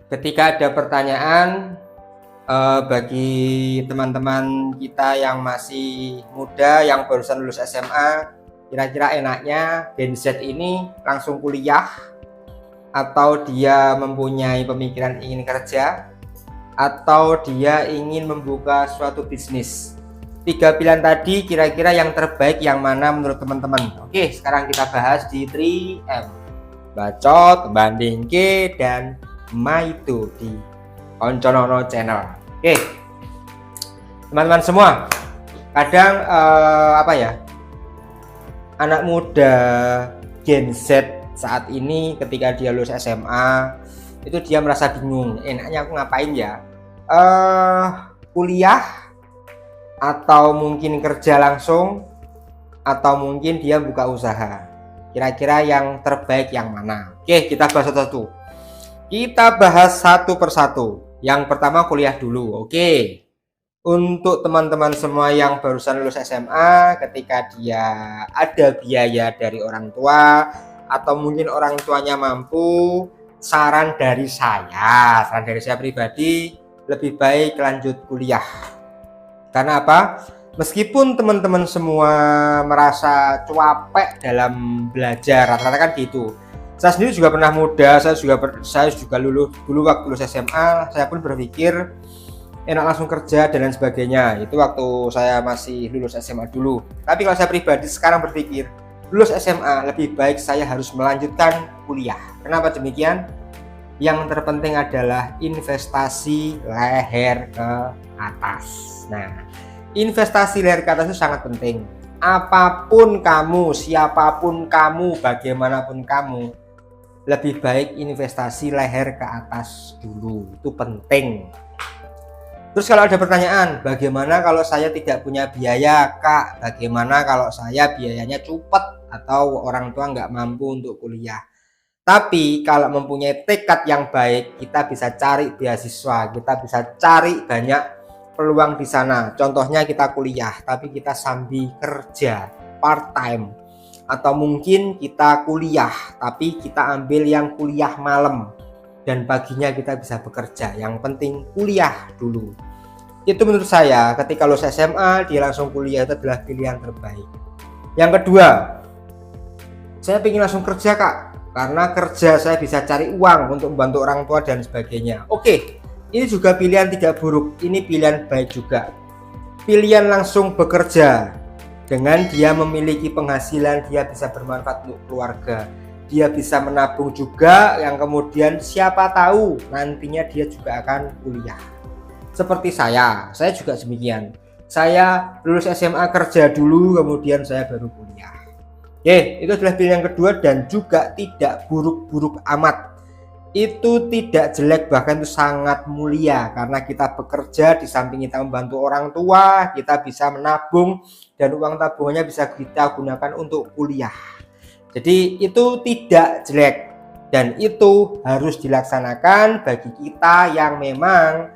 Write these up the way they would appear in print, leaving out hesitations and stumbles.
Ketika ada pertanyaan bagi teman-teman kita yang masih muda, yang barusan lulus SMA, kira-kira enaknya Gen Z ini langsung kuliah atau dia mempunyai pemikiran ingin kerja atau dia ingin membuka suatu bisnis. 3 pilihan tadi kira-kira yang terbaik yang mana menurut teman-teman? Oke, sekarang kita bahas di 3M. Bacot, bandingke, dan Maitu di Onconono Channel. Oke, teman-teman semua, kadang anak muda Gen Z saat ini ketika dia lulus SMA itu dia merasa bingung, enaknya aku ngapain ya? Kuliah atau mungkin kerja langsung atau mungkin dia buka usaha. Kira-kira yang terbaik yang mana? Oke, kita bahas satu-satu. Kita bahas satu persatu. Yang pertama kuliah dulu. Oke. Untuk teman-teman semua yang barusan lulus SMA, ketika dia ada biaya dari orang tua atau mungkin orang tuanya mampu, saran dari saya pribadi, lebih baik lanjut kuliah. Karena apa? Meskipun teman-teman semua merasa capek dalam belajar, rata-rata kan gitu. Saya sendiri juga pernah muda, saya juga lulus dulu waktu lulus SMA, saya pun berpikir enak langsung kerja dan lain sebagainya. Itu waktu saya masih lulus SMA dulu. Tapi kalau saya pribadi sekarang berpikir, lulus SMA lebih baik saya harus melanjutkan kuliah. Kenapa demikian? Yang terpenting adalah investasi leher ke atas. Nah, investasi leher ke atas itu sangat penting. Apapun kamu, siapapun kamu, bagaimanapun kamu, lebih baik investasi leher ke atas dulu. Itu penting. Terus kalau ada pertanyaan, bagaimana kalau saya tidak punya biaya, Kak? Bagaimana kalau saya biayanya cepet atau orang tua nggak mampu untuk kuliah? Tapi kalau mempunyai tekad yang baik, kita bisa cari beasiswa, kita bisa cari banyak peluang di sana. Contohnya kita kuliah, tapi kita sambil kerja part time. Atau mungkin kita kuliah, tapi kita ambil yang kuliah malam. Dan paginya kita bisa bekerja. Yang penting kuliah dulu. Itu menurut saya, ketika lulus SMA, dia langsung kuliah itu adalah pilihan terbaik. Yang kedua, saya ingin langsung kerja, Kak. Karena kerja saya bisa cari uang untuk membantu orang tua dan sebagainya. Oke, ini juga pilihan tidak buruk. Ini pilihan baik juga. Pilihan langsung bekerja. Dengan dia memiliki penghasilan, dia bisa bermanfaat untuk keluarga. Dia bisa menabung juga, yang kemudian siapa tahu nantinya dia juga akan kuliah. Seperti saya juga demikian. Saya lulus SMA kerja dulu, kemudian saya baru kuliah. Oke, itu adalah pilihan yang kedua dan juga tidak buruk-buruk amat. Itu tidak jelek, bahkan itu sangat mulia karena kita bekerja di samping kita membantu orang tua, kita bisa menabung dan uang tabungannya bisa kita gunakan untuk kuliah. Jadi itu tidak jelek dan itu harus dilaksanakan bagi kita yang memang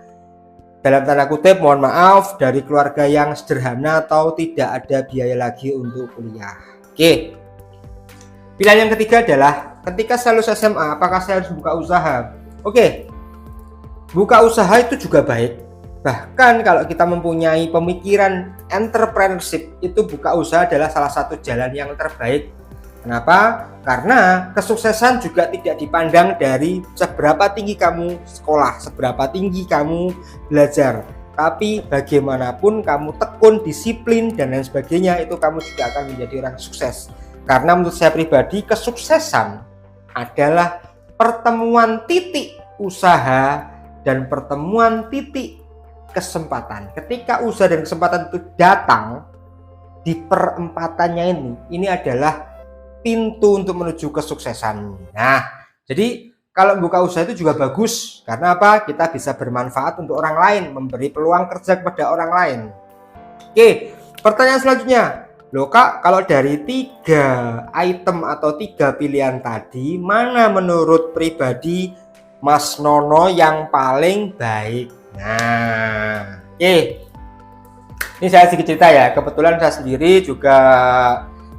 dalam tanda kutip mohon maaf dari keluarga yang sederhana atau tidak ada biaya lagi untuk kuliah. Oke. Pilihan yang ketiga adalah ketika saya lulus SMA, apakah saya harus buka usaha? Oke. Buka usaha itu juga baik. Bahkan kalau kita mempunyai pemikiran entrepreneurship, itu buka usaha adalah salah satu jalan yang terbaik. Kenapa? Karena kesuksesan juga tidak dipandang dari seberapa tinggi kamu sekolah, seberapa tinggi kamu belajar. Tapi bagaimanapun kamu tekun, disiplin, dan lain sebagainya, itu kamu juga akan menjadi orang sukses. Karena menurut saya pribadi, kesuksesan adalah pertemuan titik usaha dan pertemuan titik kesempatan. Ketika usaha dan kesempatan itu datang di perempatannya ini adalah pintu untuk menuju kesuksesan. Nah, jadi kalau buka usaha itu juga bagus. Karena apa? Kita bisa bermanfaat untuk orang lain, memberi peluang kerja kepada orang lain. Oke, pertanyaan selanjutnya. Loh Kak, kalau dari 3 item atau 3 pilihan tadi, mana menurut pribadi Mas Nono yang paling baik? Nah, oke. Ini saya sedikit cerita ya. Kebetulan saya sendiri juga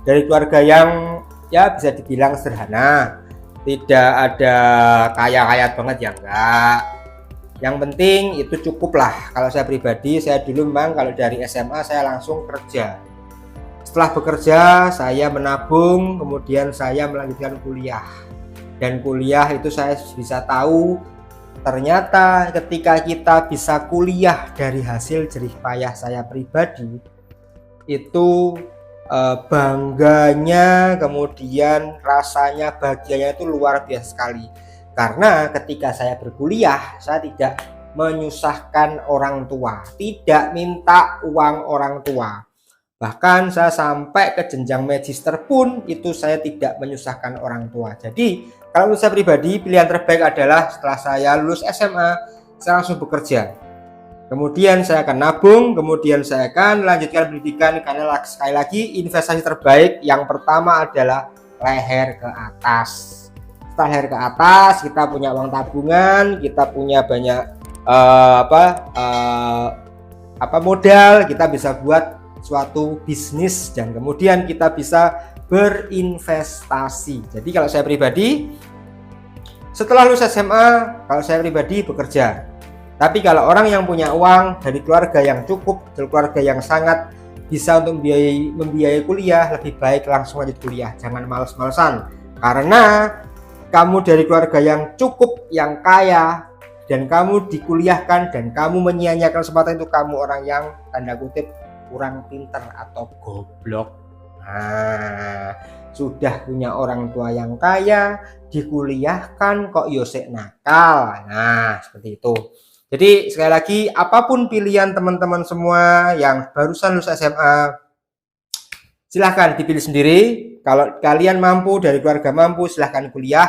dari keluarga yang ya bisa dibilang sederhana. tidak ada kaya-kaya banget ya enggak. Yang penting itu cukup lah. Kalau saya pribadi, saya dulu memang kalau dari SMA saya langsung kerja. Setelah bekerja saya menabung, kemudian saya melanjutkan kuliah. Dan kuliah itu saya bisa tahu ternyata ketika kita bisa kuliah dari hasil jerih payah saya pribadi, itu bangganya, kemudian rasanya, bahagianya itu luar biasa sekali. Karena ketika saya berkuliah, saya tidak menyusahkan orang tua, tidak minta uang orang tua. Bahkan saya sampai ke jenjang magister pun itu saya tidak menyusahkan orang tua. Jadi kalau menurut saya pribadi, pilihan terbaik adalah setelah saya lulus SMA, saya langsung bekerja. Kemudian saya akan nabung, kemudian saya akan lanjutkan pendidikan, karena sekali lagi investasi terbaik yang pertama adalah leher ke atas. Setelah leher ke atas, kita punya uang tabungan, kita punya banyak modal, kita bisa buat suatu bisnis dan kemudian kita bisa berinvestasi. Jadi kalau saya pribadi, setelah lulus SMA, kalau saya pribadi bekerja. Tapi kalau orang yang punya uang dari keluarga yang cukup, dari keluarga yang sangat bisa untuk membiayai kuliah, lebih baik langsung lanjut kuliah. Jangan males-malesan. Karena kamu dari keluarga yang cukup, yang kaya, dan kamu dikuliahkan, dan kamu menyia-nyiakan kesempatan itu, kamu orang yang tanda kutip kurang pinter atau goblok. Nah, sudah punya orang tua yang kaya, dikuliahkan kok yosek nakal. Nah, seperti itu. Jadi sekali lagi, apapun pilihan teman-teman semua yang barusan lulus SMA, silahkan dipilih sendiri. Kalau kalian mampu, dari keluarga mampu, silahkan kuliah.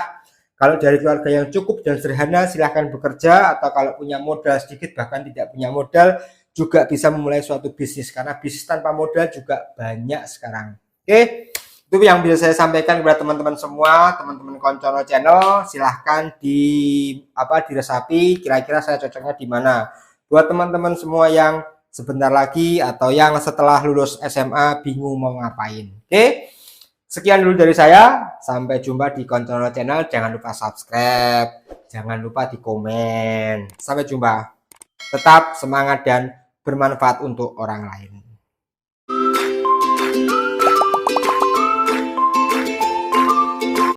Kalau dari keluarga yang cukup dan sederhana, silahkan bekerja. Atau kalau punya modal sedikit, bahkan tidak punya modal, juga bisa memulai suatu bisnis. Karena bisnis tanpa modal juga banyak sekarang. Oke, itu yang bisa saya sampaikan kepada teman-teman semua, teman-teman Koncono Channel. Silahkan diresapi, kira-kira saya cocoknya di mana. Buat teman-teman semua yang sebentar lagi atau yang setelah lulus SMA bingung mau ngapain. Oke, sekian dulu dari saya. Sampai jumpa di Koncono Channel. Jangan lupa subscribe, jangan lupa di komen. Sampai jumpa. Tetap semangat dan bermanfaat untuk orang lain.